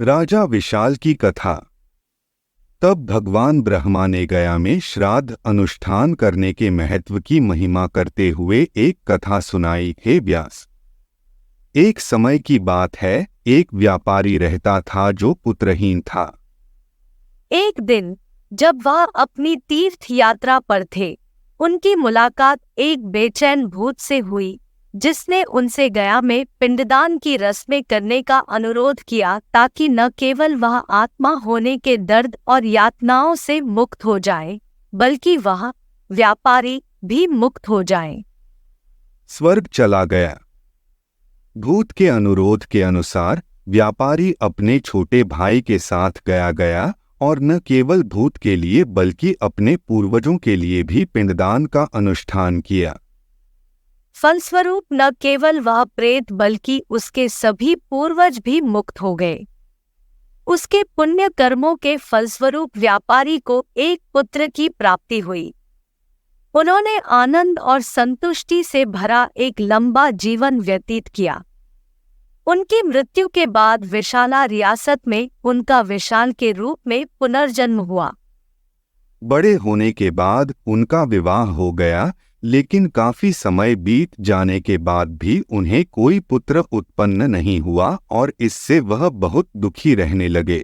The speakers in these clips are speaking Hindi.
राजा विशाल की कथा। तब भगवान ब्रह्मा ने गया में श्राद्ध अनुष्ठान करने के महत्व की महिमा करते हुए एक कथा सुनाई। हे व्यास, एक समय की बात है, एक व्यापारी रहता था जो पुत्रहीन था। एक दिन जब वह अपनी तीर्थ यात्रा पर थे, उनकी मुलाकात एक बेचैन भूत से हुई, जिसने उनसे गया में पिंडदान की रस्में करने का अनुरोध किया, ताकि न केवल वह आत्मा होने के दर्द और यातनाओं से मुक्त हो जाए, बल्कि वह व्यापारी भी मुक्त हो जाए। स्वर्ग चला गया। भूत के अनुरोध के अनुसार व्यापारी अपने छोटे भाई के साथ गया और न केवल भूत के लिए बल्कि अपने पूर्वजों के लिए भी पिंडदान का अनुष्ठान किया। फलस्वरूप न केवल वह प्रेत बल्कि उसके सभी पूर्वज भी मुक्त हो गए। उसके पुण्य कर्मों के फलस्वरूप व्यापारी को एक पुत्र की प्राप्ति हुई। उन्होंने आनंद और संतुष्टि से भरा एक लंबा जीवन व्यतीत किया। उनकी मृत्यु के बाद विशाला रियासत में उनका विशाल के रूप में पुनर्जन्म हुआ। बड़े होने के बाद उनका विवाह हो गया, लेकिन काफी समय बीत जाने के बाद भी उन्हें कोई पुत्र उत्पन्न नहीं हुआ और इससे वह बहुत दुखी रहने लगे।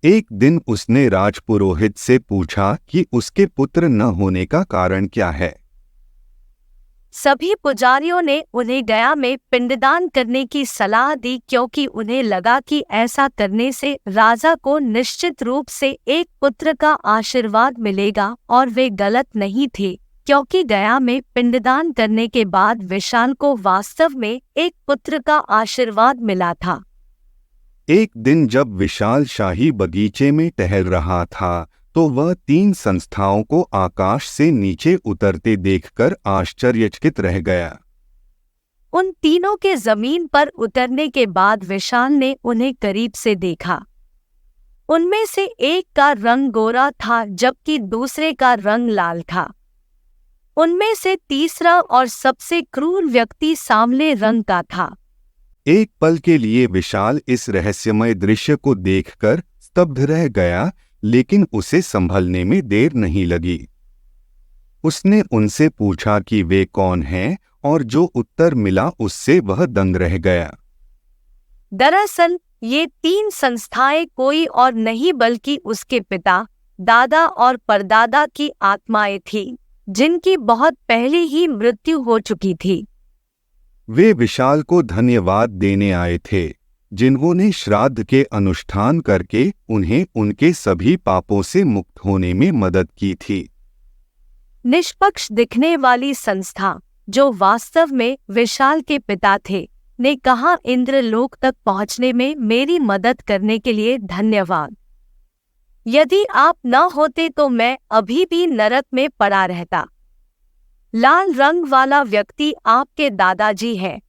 एक दिन उसने राजपुरोहित से पूछा कि उसके पुत्र न होने का कारण क्या है। सभी पुजारियों ने उन्हें गया में पिंडदान करने की सलाह दी, क्योंकि उन्हें लगा कि ऐसा करने से राजा को निश्चित रूप से एक पुत्र का आशीर्वाद मिलेगा, और वे गलत नहीं थे, क्योंकि गया में पिंडदान करने के बाद विशाल को वास्तव में एक पुत्र का आशीर्वाद मिला था। एक दिन जब विशाल शाही बगीचे में टहल रहा था, तो वह 3 संस्थाओं को आकाश से नीचे उतरते देखकर आश्चर्यचकित रह गया। उन तीनों के जमीन पर उतरने के बाद विशाल ने उन्हें करीब से देखा। उनमें से एक का रंग गोरा था, जबकि दूसरे का रंग लाल था। उनमें से तीसरा और सबसे क्रूर व्यक्ति सांवले रंग का था। एक पल के लिए विशाल इस रहस्यमय दृश्य को देखकर स्तब्ध रह गया, लेकिन उसे संभलने में देर नहीं लगी। उसने उनसे पूछा कि वे कौन हैं, और जो उत्तर मिला उससे वह दंग रह गया। दरअसल ये 3 संस्थाएं कोई और नहीं बल्कि उसके पिता, दादा और परदादा की आत्माएं थीं, जिनकी बहुत पहले ही मृत्यु हो चुकी थी। वे विशाल को धन्यवाद देने आए थे, जिन्होंने श्राद्ध के अनुष्ठान करके उन्हें उनके सभी पापों से मुक्त होने में मदद की थी। निष्पक्ष दिखने वाली संस्था, जो वास्तव में विशाल के पिता थे, ने कहा, इंद्रलोक तक पहुंचने में मेरी मदद करने के लिए धन्यवाद। यदि आप न होते तो मैं अभी भी नरक में पड़ा रहता। लाल रंग वाला व्यक्ति आपके दादाजी हैं,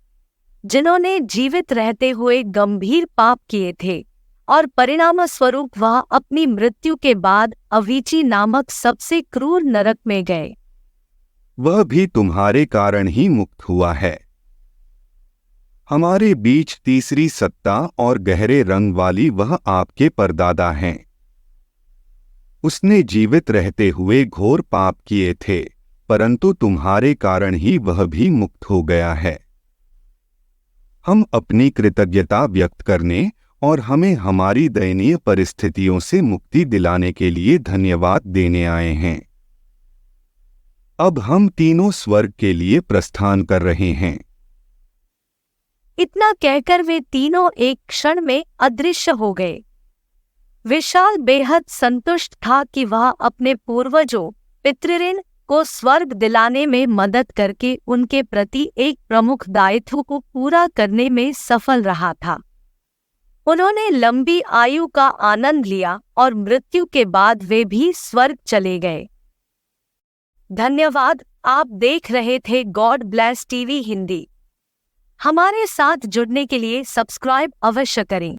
जिन्होंने जीवित रहते हुए गंभीर पाप किए थे, और परिणामस्वरूप वह अपनी मृत्यु के बाद अवीची नामक सबसे क्रूर नरक में गए। वह भी तुम्हारे कारण ही मुक्त हुआ है। हमारे बीच तीसरी सत्ता और गहरे रंग वाली वह आपके परदादा हैं। उसने जीवित रहते हुए घोर पाप किए थे, परंतु तुम्हारे कारण ही वह भी मुक्त हो गया है। हम अपनी कृतज्ञता व्यक्त करने और हमें हमारी दयनीय परिस्थितियों से मुक्ति दिलाने के लिए धन्यवाद देने आए हैं। अब हम तीनों स्वर्ग के लिए प्रस्थान कर रहे हैं। इतना कहकर वे तीनों एक क्षण में अदृश्य हो गए। विशाल बेहद संतुष्ट था कि वह अपने पूर्वजों पितृऋण को स्वर्ग दिलाने में मदद करके उनके प्रति एक प्रमुख दायित्व को पूरा करने में सफल रहा था। उन्होंने लंबी आयु का आनंद लिया और मृत्यु के बाद वे भी स्वर्ग चले गए। धन्यवाद। आप देख रहे थे गॉड ब्लेस टीवी हिंदी। हमारे साथ जुड़ने के लिए सब्सक्राइब अवश्य करें।